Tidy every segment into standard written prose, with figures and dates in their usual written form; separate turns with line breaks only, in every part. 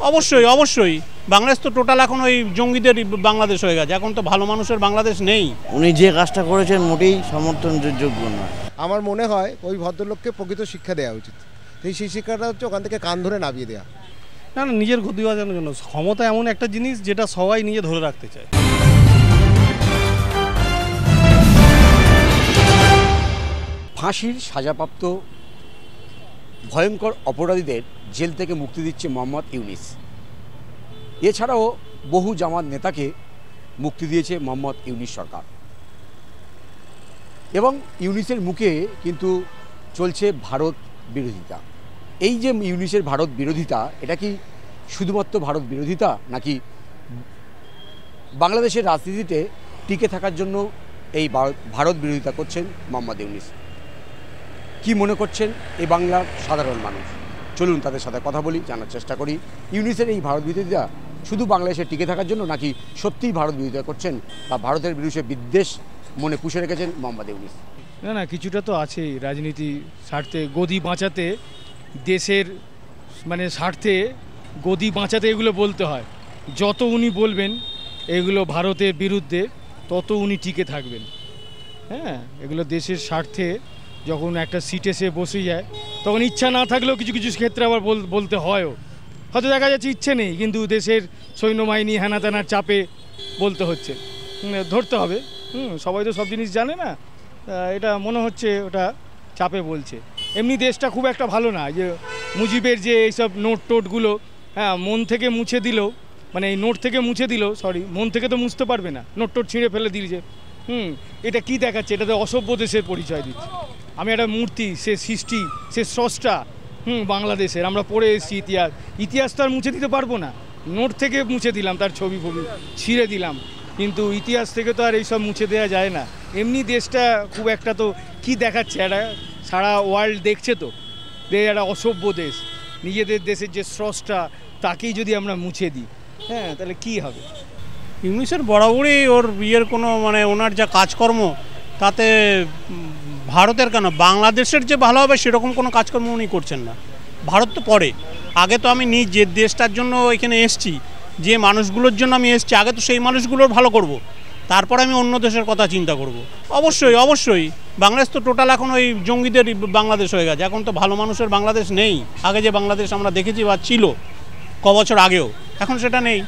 অবশ্যই অবশ্যই বাংলাদেশ তো টোটাল এখন ওই জঙ্গিদের বাংলাদেশ হয়ে গেছে, এখন তো ভালো মানুষের বাংলাদেশ নেই।
উনি যে কাজটা করেছেন মোটেই সমর্থনযোগ্য নয়।
আমার মনে হয় ওই ভদ্রলোককে প্রকৃত শিক্ষা দেওয়া উচিত। সেই শিক্ষাটা হচ্ছে ওখান থেকে কান ধরে নামিয়ে দেওয়া।
না না, নিজের গতি বাঁচানোর জন্য। ক্ষমতা এমন একটা জিনিস যেটা সবাই নিজে ধরে রাখতে চায়।
ফাঁসির সাজাপ্রাপ্ত ভয়ঙ্কর অপরাধীদের জেল থেকে মুক্তি দিচ্ছে মোহাম্মদ ইউনিস। এছাড়াও বহু জামাত নেতাকে মুক্তি দিয়েছে মোহাম্মদ ইউনিস সরকার। এবং ইউনিসের মুখে কিন্তু চলছে ভারত বিরোধিতা। এই যে ইউনিসের ভারত বিরোধিতা, এটা কি শুধুমাত্র ভারত বিরোধিতা, নাকি বাংলাদেশের রাজনীতিতে টিকে থাকার জন্য এই ভারত বিরোধিতা করছেন মোহাম্মদ ইউনিস? কি মনে করছেন এই বাংলার সাধারণ মানুষ? চলুন তাদের সাথে কথা বলি, জানার চেষ্টা করি ইউনিসের এই ভারত বিরোধিতা শুধু বাংলাদেশে টিকে থাকার জন্য, নাকি সত্যিই ভারত বিরোধিতা করছেন বা ভারতের বিরুদ্ধে বিদ্বেষ মনে পুষে রেখেছেন মোহাম্মদ ইউনিস?
না না, কিছুটা তো আছেই। রাজনীতি স্বার্থে গদি বাঁচাতে, দেশের স্বার্থে গদি বাঁচাতে এগুলো বলতে হয়। যত উনি বলবেন এগুলো ভারতের বিরুদ্ধে, তত উনি টিকে থাকবেন। হ্যাঁ, এগুলো দেশের স্বার্থে যখন একটা সিটে সে বসে যায়, তখন ইচ্ছা না থাকলেও কিছু কিছু ক্ষেত্রে আবার বলতে হয়ও। হয়তো দেখা যাচ্ছে ইচ্ছে নেই, কিন্তু দেশের সৈন্যবাহিনী হেনা তেনার চাপে বলতে হচ্ছে, ধরতে হবে। সবাই তো সব জিনিস জানে না, এটা মনে হচ্ছে ওটা চাপে বলছে। এমনি দেশটা খুব একটা ভালো না। যে মুজিবের যে এইসব নোটগুলো, হ্যাঁ, মন থেকে মুছে দিল, এই নোট থেকে মুছে দিল, মন থেকে তো মুছতে পারবে না, নোট ছিঁড়ে ফেলে দিয়েছে। এটা কি দেখাচ্ছে? এটাতে অসভ্য দেশের পরিচয় দিচ্ছে। আমি একটা মূর্তি, সে সৃষ্টি, সে স্রষ্টা বাংলাদেশের। আমরা পড়ে এসেছি ইতিহাস তো আর মুছে দিতে পারবো না। নোট থেকে মুছে দিলাম, তার ছবি ছিঁড়ে দিলাম, কিন্তু ইতিহাস থেকে তো আর এইসব মুছে দেওয়া যায় না। এমনি দেশটা খুব একটা তো কি দেখাচ্ছে, একটা সারা ওয়ার্ল্ড দেখছে তো, একটা অসভ্য দেশ। নিজেদের দেশের যে স্রষ্টা, তাকেই যদি আমরা মুছে দিই, হ্যাঁ, তাহলে কি হবে?
ইউনিসের বরাবরই ওর বিয়ের কোনো ওনার যা কাজকর্ম, তাতে ভারতের কেন বাংলাদেশের যে ভালো হবে সেরকম কোনো কাজকর্ম উনি করছেন না। ভারত তো পরে, আগে তো আমি যে দেশটার জন্য এখানে এসছি, যে মানুষগুলোর জন্য আমি এসছি, আগে তো সেই মানুষগুলোর ভালো করব, তারপর আমি অন্য দেশের কথা চিন্তা করব। অবশ্যই অবশ্যই বাংলাদেশ তো টোটাল এখন ওই জঙ্গিদের বাংলাদেশ হয়ে গেছে, এখন তো ভালো মানুষের বাংলাদেশ নেই। আগে যে বাংলাদেশ আমরা দেখেছি বা ছিল বছর আগেও, এখন সেটা নেই।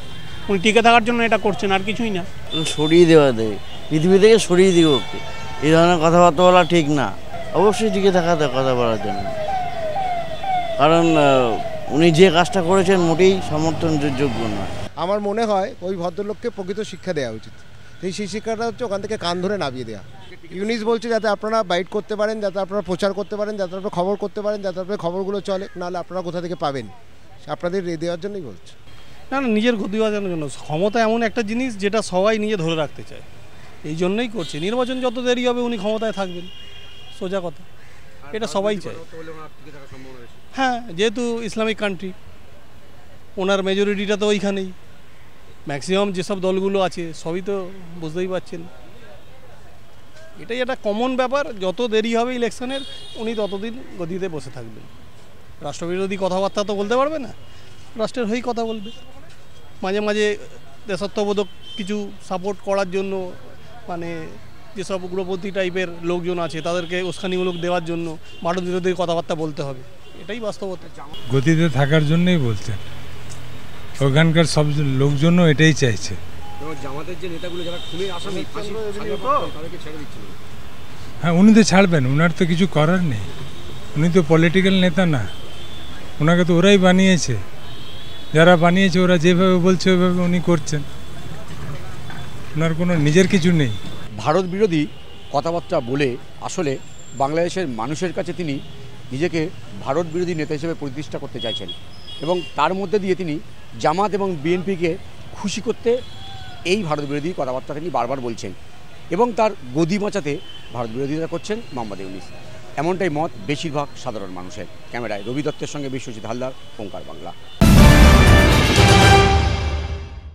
উনি টিকে থাকার জন্য এটা করছেন, আর কিছুই না।
সরিয়ে দেওয়া দেয়, পৃথিবী থেকে সরিয়ে দিও ওকে। এই ধরনের কথাবার্তা বলা ঠিক না। অবশ্যই টিকে থাকাতে কথা বলার জন্য, কারণ উনি যে কাজটা করেছেন মোটেই সমর্থনযোগ্য নয়।
আমার মনে হয় ওই ভদ্রলোককে প্রকৃত শিক্ষা দেওয়া উচিত। সেই শিক্ষাটা হচ্ছে ওখান থেকে কান ধরে নামিয়ে দেওয়া। ইউনিস বলছে যাতে আপনারা বাইট করতে পারেন, যাতে আপনারা প্রচার করতে পারেন, যাতে আপনারা খবর করতে পারেন, যাতে আপনার খবরগুলো চলে, নাহলে আপনারা কোথা থেকে পাবেন? আপনাদের দেওয়ার জন্যই বলছে।
না না, নিজের গতি বাঁচানোর জন্য। ক্ষমতা এমন একটা জিনিস যেটা সবাই নিজে ধরে রাখতে চায়, এই জন্যই করছে। নির্বাচন যত দেরি হবে উনি ক্ষমতায় থাকবেন, সোজা কথা, এটা সবাই চায়। হ্যাঁ, যেহেতু ইসলামিক কান্ট্রি, ওনার মেজরিটিটা তো ওইখানেই, ম্যাক্সিমাম যেসব দলগুলো আছে সবই তো বুঝতেই পারছেন। এটাই একটা কমন ব্যাপার। যত দেরি হবে ইলেকশনের, উনি ততদিন গদিতে বসে থাকবেন। রাষ্ট্রবিরোধী কথাবার্তা তো বলতে পারবে না, রাষ্ট্রের হয়েই কথা বলবে। মাঝে মাঝে দেশাত্মবোধক কিছু সাপোর্ট করার জন্য, যেসব উগ্রপন্থী টাইপের লোকজন আছে তাদেরকে উস্কানিমূলক দেওয়ার জন্য ভারত বিরোধী কথাবার্তা বলতে হবে, এটাই বাস্তবতা।
গতিতে থাকার জন্যই বলছেন, ওখানকার সব লোকজনও এটাই চাইছে। হ্যাঁ, উনি তো ছাড়বেন, ওনার তো কিছু করার নেই। উনি তো পলিটিক্যাল নেতা না, ওনাকে তো ওরাই বানিয়েছে। যারা বানিয়েছে ওরা যেভাবে বলছে ওইভাবে উনি করছেন, ওনার কোনো নিজের কিছু নেই।
ভারত বিরোধী কথাবার্তা বলে আসলে বাংলাদেশের মানুষের কাছে তিনি নিজেকে ভারত বিরোধী নেতা হিসেবে প্রতিষ্ঠা করতে চাইছেন, এবং তার মধ্যে দিয়ে তিনি জামাত এবং বিএনপিকে খুশি করতে এই ভারত বিরোধী কথাবার্তা তিনি বারবার বলছেন, এবং তার গদি বাঁচাতে ভারত বিরোধিতা করছেন মোহাম্মদ ইউনিস। এমনটাই মত বেশিরভাগ সাধারণ মানুষের। ক্যামেরায় রবি দত্তের সঙ্গে বিশ্বজিৎ হালদার, ওঙ্কার বাংলা।